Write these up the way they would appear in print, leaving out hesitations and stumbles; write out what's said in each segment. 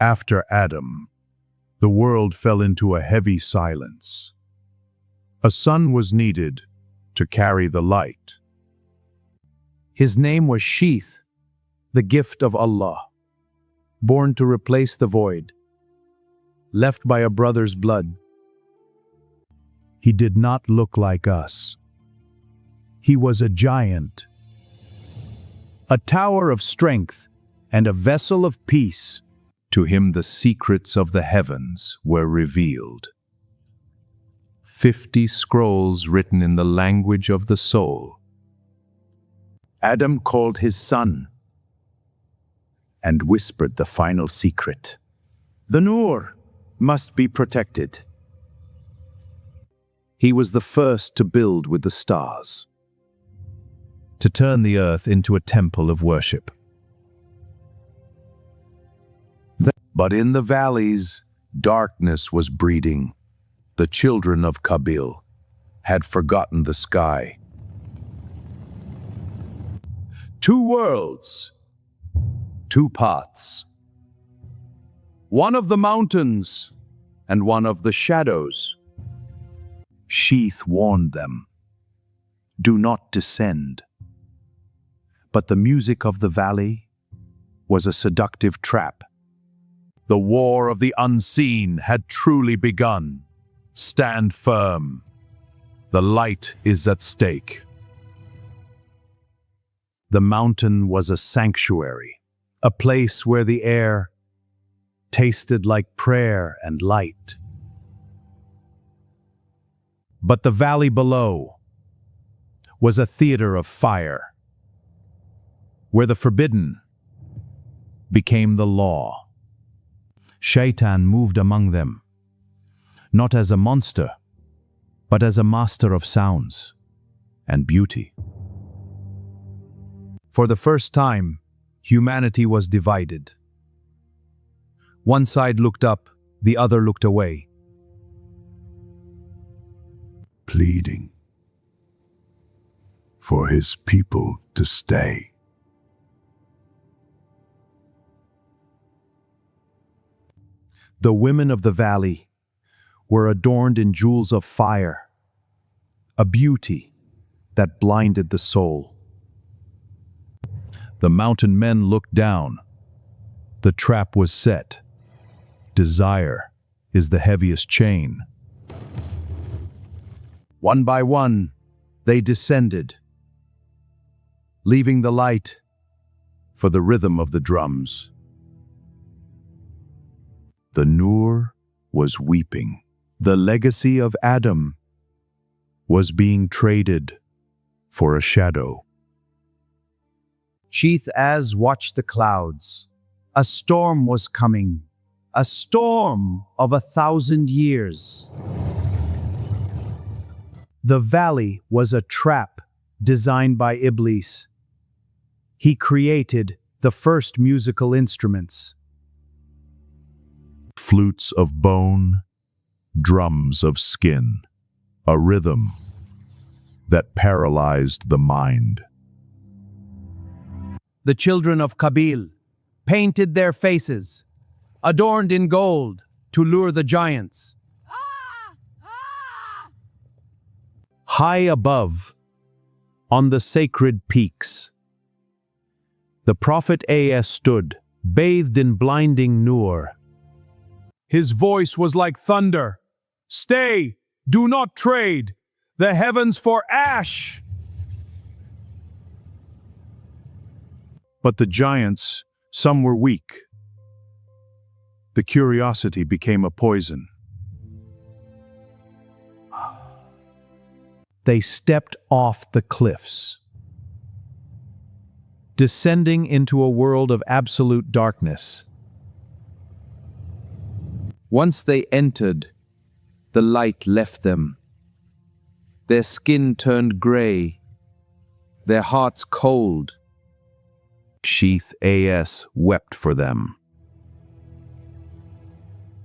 After Adam, the world fell into a heavy silence. A son was needed to carry the light. His name was Sheeth, the gift of Allah, born to replace the void, left by a brother's blood. He did not look like us. He was a giant, a tower of strength and a vessel of peace. To him the secrets of the heavens were revealed. 50 scrolls written in the language of the soul. Adam called his son and whispered the final secret. The Noor must be protected. He was the first to build with the stars, to turn the earth into a temple of worship. But in the valleys, darkness was breeding. The children of Habil had forgotten the sky. 2 worlds, 2 paths. One of the mountains and one of the shadows. Sheeth warned them, do not descend. But the music of the valley was a seductive trap. The war of the unseen had truly begun. Stand firm. The light is at stake. The mountain was a sanctuary, a place where the air tasted like prayer and light. But the valley below was a theater of fire, where the forbidden became the law. Shaitan moved among them, not as a monster, but as a master of sounds and beauty. For the first time, humanity was divided. One side looked up, the other looked away, pleading for his people to stay. The women of the valley were adorned in jewels of fire, a beauty that blinded the soul. The mountain men looked down. The trap was set. Desire is the heaviest chain. One by one, they descended, leaving the light for the rhythm of the drums. The Noor was weeping. The legacy of Adam was being traded for a shadow. Sheeth watched the clouds. A storm was coming, a storm of 1,000 years. The valley was a trap designed by Iblees. He created the first musical instruments. Flutes of bone, drums of skin, a rhythm that paralyzed the mind. The children of Habil painted their faces, adorned in gold, to lure the giants. High above, on the sacred peaks, the prophet As stood, bathed in blinding Noor. His voice was like thunder. Stay, do not trade, the heavens for ash. But the giants, some were weak. The curiosity became a poison. They stepped off the cliffs, descending into a world of absolute darkness. Once they entered, the light left them. Their skin turned gray, their hearts cold. Sheeth wept for them.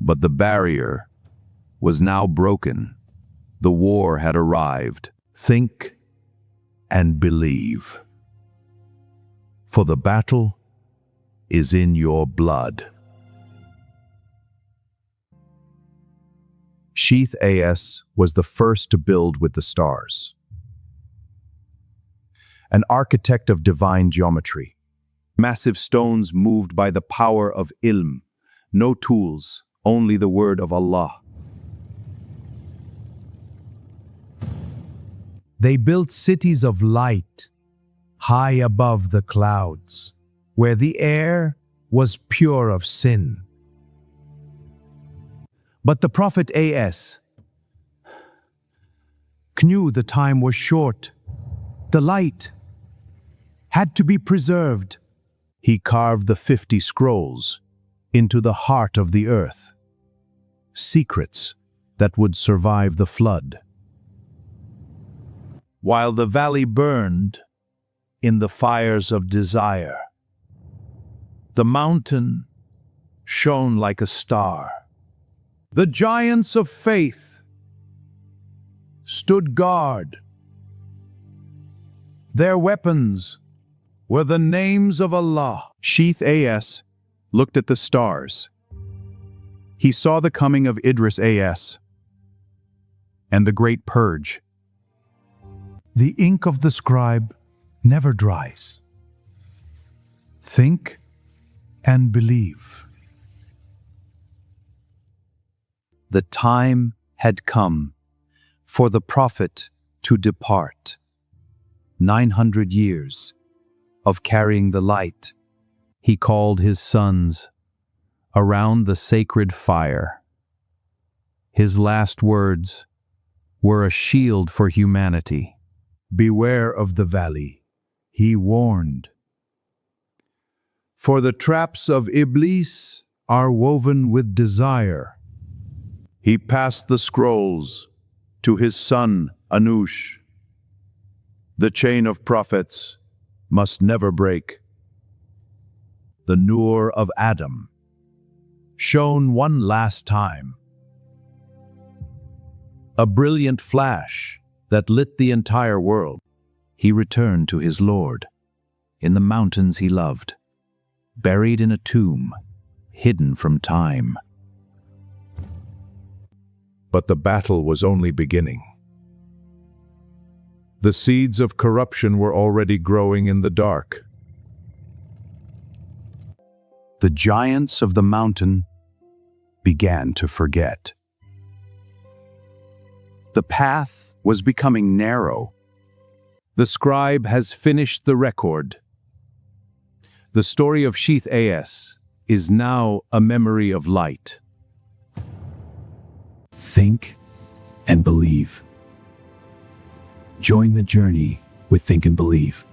But the barrier was now broken. The war had arrived. Think and believe. For the battle is in your blood. Sheeth AS was the first to build with the stars. An architect of divine geometry. Massive stones moved by the power of ilm. No tools, only the word of Allah. They built cities of light, high above the clouds, where the air was pure of sin. But the Prophet AS knew the time was short. The light had to be preserved. He carved the 50 scrolls into the heart of the earth, secrets that would survive the flood. While the valley burned in the fires of desire, the mountain shone like a star. The giants of faith stood guard. Their weapons were the names of Allah. Sheeth AS looked at the stars. He saw the coming of Idris AS and the Great Purge. The ink of the scribe never dries. Think and believe. The time had come for the prophet to depart. 900 years of carrying the light. He called his sons around the sacred fire. His last words were a shield for humanity. Beware of the valley, he warned. For the traps of Iblees are woven with desire. He passed the scrolls to his son Anush. The chain of prophets must never break. The Noor of Adam shone one last time. A brilliant flash that lit the entire world. He returned to his Lord in the mountains he loved, buried in a tomb, hidden from time. But the battle was only beginning. The seeds of corruption were already growing in the dark. The giants of the mountain began to forget. The path was becoming narrow. The scribe has finished the record. The story of Sheeth AS is now a memory of light. Think and believe. Join the journey with Think and Believe.